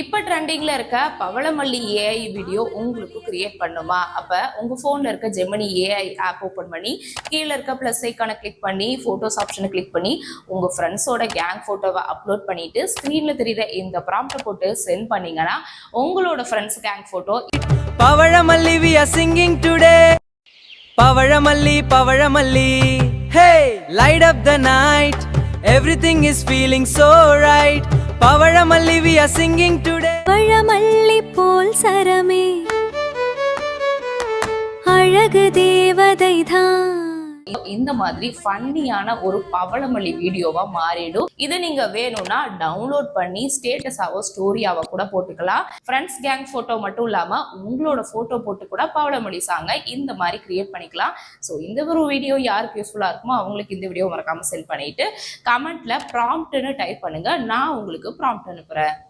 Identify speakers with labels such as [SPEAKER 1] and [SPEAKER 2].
[SPEAKER 1] இப்போ ட்ரெண்டிங்ல இருக்க பவளமல்லி ஏஐ வீடியோ உங்களுக்கு கிரியேட் பண்ணுமா? அப்ப உங்க போன்ல இருக்க ஜெமினி ஏஐ ஆப் ஓபன் பண்ணி கீழே இருக்க பிளஸ் ஐக்கான கிளிக் பண்ணி போட்டோஸ் ஆப்ஷனை கிளிக் பண்ணி உங்க ஃப்ரெண்ட்ஸோட கேங் போட்டோவை அப்லோட் பண்ணிட்டு ஸ்கிரீன்ல தெரியுற இந்த ப்ராம்ப்டை போட்டு சென்ட் பண்ணீங்கன்னா உங்களோட ஃப்ரெண்ட்ஸ் கேங் போட்டோ
[SPEAKER 2] பவழமல்லி we are singing today பவழமல்லி பவழமல்லி hey light up the night everything is feeling so right பவழமல்லி we are singing today
[SPEAKER 3] பவழமல்லி போல் சரமே அழகு தேவதைதான்.
[SPEAKER 1] இந்த மாதிரி ஃபன்னியான ஒரு பவளமல்லி வீடியோவா மாறிடும். இதை நீங்க வேணும்னா டவுன்லோட் பண்ணி ஸ்டேட்டஸாவோ ஸ்டோரியாவோ கூட போட்டுக்கலாம். ஃப்ரெண்ட்ஸ் கேங் போட்டோ மட்டும் இல்லாம உங்களோட போட்டோ போட்டு கூட பவளமல்லி சாங்க இந்த மாதிரி கிரியேட் பண்ணிக்கலாம். ஸோ இந்த ஒரு வீடியோ யாருக்கு யூஸ்ஃபுல்லா இருக்குமோ அவங்களுக்கு இந்த வீடியோ மறக்காம சென்ட் பண்ணிட்டு கமெண்ட்ல ப்ராம்ப்ட்னு டைப் பண்ணுங்க. நான் உங்களுக்கு ப்ராம்ப்ட் அனுப்புறேன்.